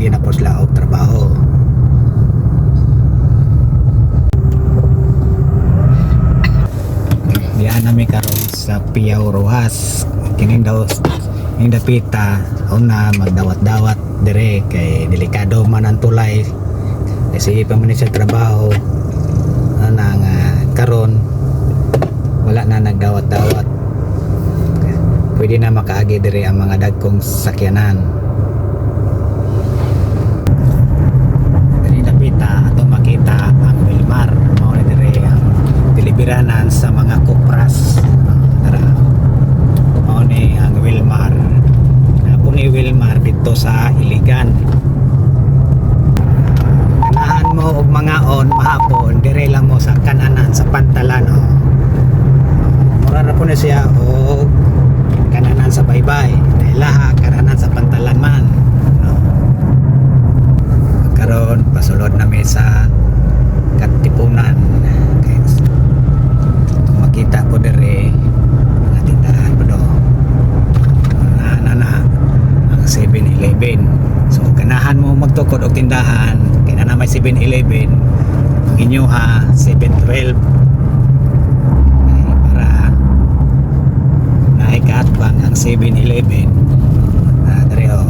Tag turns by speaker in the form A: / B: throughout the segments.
A: pwede na po sila og trabaho. Diyan nami karon sa Piaw Rojas. Kining daw ning dapita una magdawat-dawat dire kay delikado man ang tulay. Kasi pa man sa trabaho nang karon wala na nagdawat-dawat. Pwede na makaagi dire ang mga dagkong sakyanan. Diri dapita ato makita ang Wilmar, mao na dire ang deliberanan sa mga kopras. Tara. Mao ni ang Wilmar. Apo ni Wilmar dito sa Iligan. Ganahan mo og mga on mahapon dire lang mo sa kananan sa pantalan. Mura na po na siya og kananan sa baybay, laha kananan sa pantalan man. Karon pasulod nami sa Katipunan. Okay. Makita po dire mga tindahan po do. Na ang 7-Eleven. So ganahan mo magtukod og tindahan kay na may 7-Eleven. Ang inyo ha 7-12. Kaatbang ang 7-Eleven dire o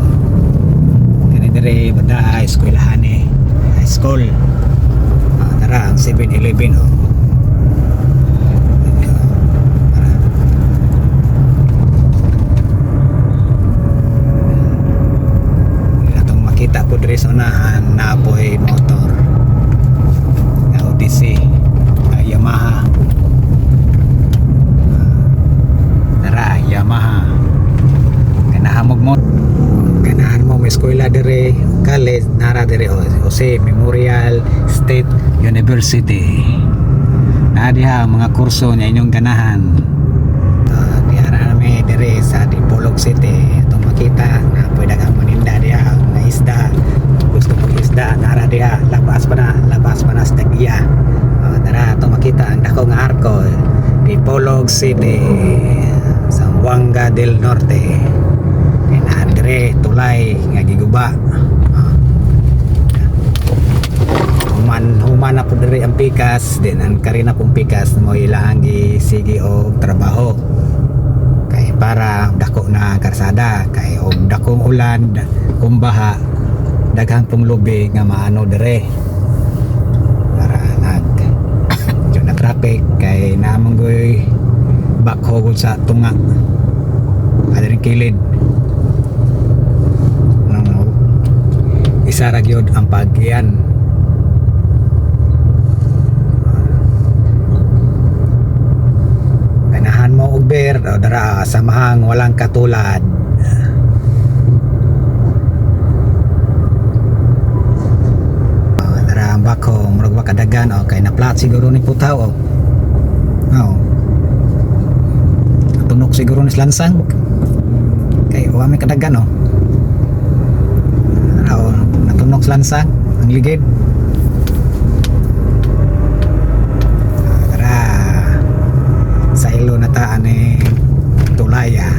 A: kani dire banda eskwelahan high school tara ang 7-Eleven atong makita po dire sa unahan na apoy motor na OTC Yamaha. Yamaha. Ganahan mo may eskwela dire, college nara dire Jose Memorial State University. Na diha mga kurso nya inyong ganahan. Diara nami dire sa Dipolog City. Itong makita na pwede kang maninda diha na isda. Gusto mo isda nara diha labas pa na sa Tagiya. Tara itong makita ang dako nga arko Dipolog City. Zamboanga del Norte. Dire tulay nga giguba. Human na po dire ang pikas, din ang karina pong pikas mo ilang sige og trabaho. Kay para dako na karsada, kay og dakong ulan, kumbaha daghang pong lubi nga maano dire. Para na traffic kay namanggoy bakhogod sa tunga adaring kilid isa ra gyud ang pagyan. Ganahan mo og beer o dara samahang walang katulad. Dara ang bakho murag wa kadagan o kay na plat siguro ni putaw o tunok siguro ni lansang kay wa may kadagan natunog sa lansang ang ligid. Tara sa ilo na taan tulaya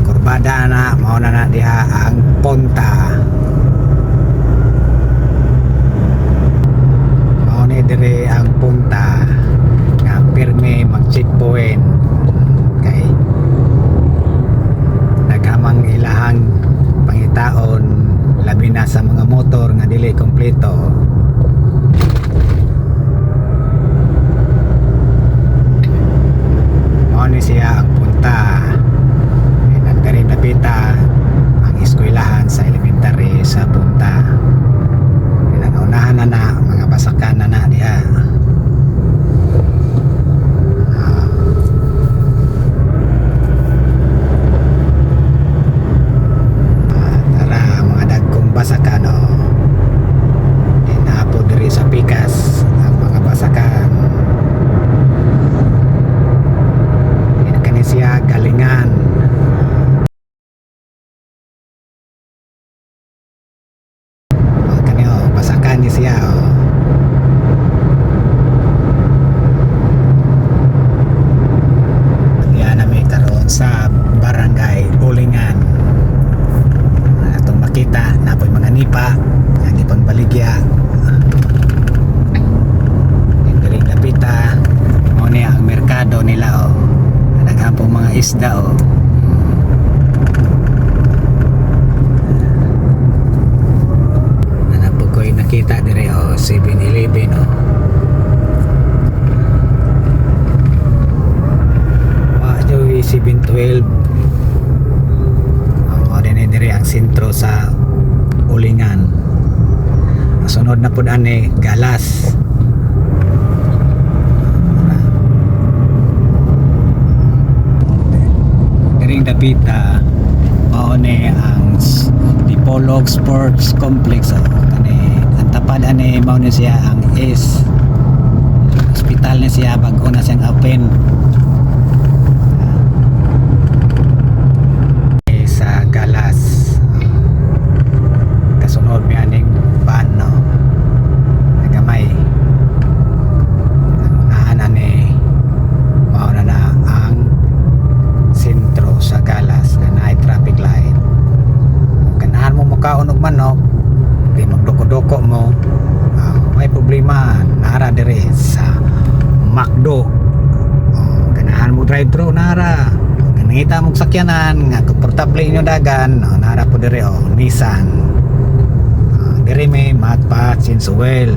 A: kurbada na mao na diha ang punta mao ni dire ang punta nga pirmi mag checkpoint kay naghamang ilahang pangitaon labi na sa mga motor nga dili kompleto. Mao ni siya ang punta. Nagdari napita ang eskwelahan sa elementary sa punta. Pinangaunahan na mga basakan na diha. Basakan nipa ang ipang baligya. Diri napita mo ni ang merkado nila daghan pong mga isda nanapog ko'y nakita dire 7-Eleven Joey 712 din dire ang sentro sa Ulingan. Sunod na pud ani Galas. Diring dapita mao ni ang Dipolog Sports Complex kani ang tapad ani mao ni siya ang hospital ni siya bag-o na siyang open. Galas kasunod mi aning ban nagamay unahan ani mao na ang sentro sa Galas na naay traffic light ganahan mo mukaon og manok di magdoko-doko mo may problema nara dire sa McDo ganahan mo drive-thru nara nangita mong sakyanan nga komportable inyo dagan nara po dire Nissan dire may Matpat Sinsuel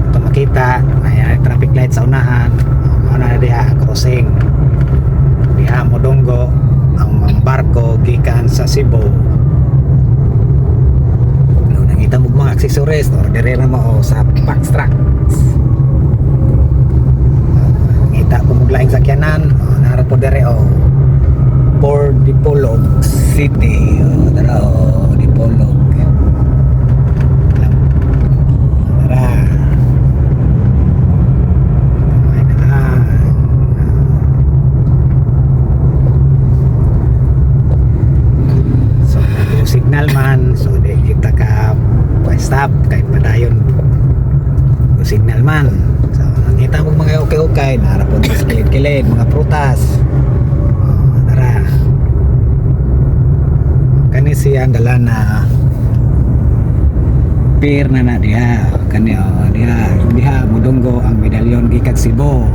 A: ito makita may traffic light sa unahan na diha crossing diha modonggo ang barko gikan sa Cebu. Nangita mo mga accessories dire na mo sa box truck ngita pumuglaing sakyanan nara po dire for Dipolog City dara Dipolog dara so signal man so di kita ka stop kahit padayon signal man so nakita mo mga okay narapon sa kilid-kilid mga prutas tara kani siya ang dala na pier na diha kani diha mudunggo ang medalyon gikan Cebu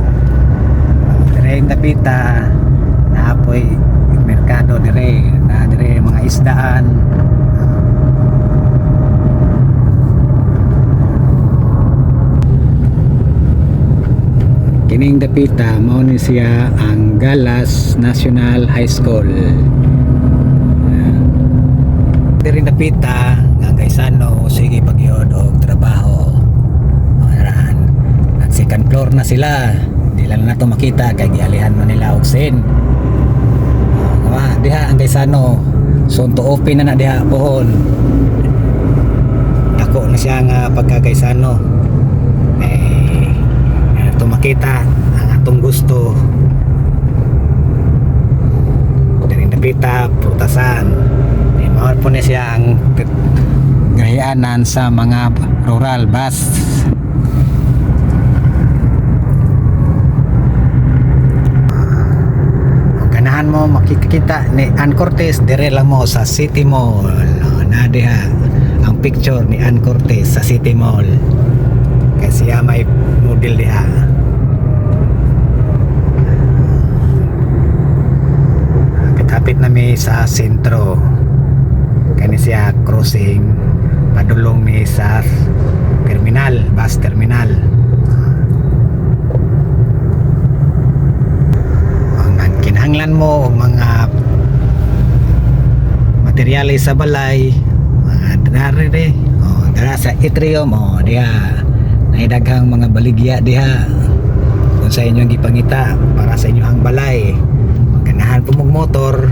A: dire tapita naapoy merkado dire na dire mga isdaan kining dapita mao ni siya ang Galas National High School. Diri dapita nga gaysano sige pagyod og trabaho. Ang second floor na sila. Di lang na to makita kay gialihan man nila og sin. Diha ang gaysano soon to open na diha pohon. Dako na siya nga pagkagaysano. Makita ang atong gusto dari napita prutasan di mao po na siya ang gahianan sa mga rural bus ganahan mo makikita ni Ann Cortez dire lang mo sa City Mall na diha ang picture ni Ann Cortez sa City Mall kasi may model diha. Kapit na mi sa sentro kani siya crossing padulong mi sa terminal bus terminal ang kinahanglan mo mga materyales sa balay mga dara dara sa atrium diha naidaghang mga baligya diha kung sa inyong gipangita para sa inyong balay ganahan po mong motor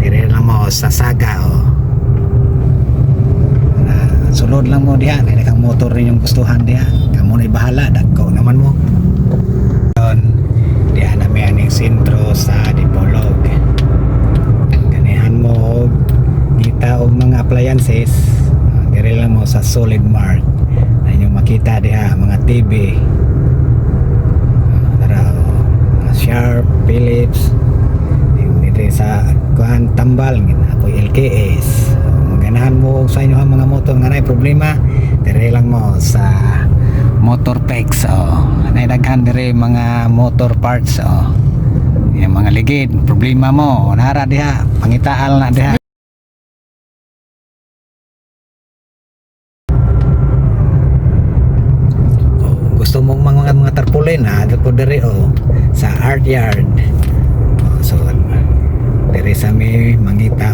A: dire lang mo sa Saga sulod lang mo diha kay kang motor rin yung gustuhan diha kamo na bahala dagko naman mo diha na may aning sentro sa Dipolog ganahan mo kita og mga appliances dire lang mo sa Solid Mart na inyong makita diha mga TV Sharp Philips. Dito sa kuan tambal ako LKS. Maganahan mo sa inyo ang mga motor nga nay problema, dire lang mo sa Motorpex. Nay daghan dire mga motor parts. Yung mga ligid problema mo nara diha, pangitaal na diha. Gusto mong mga tarpaulin ha, dito dire sa art yard. So dire sa may mangita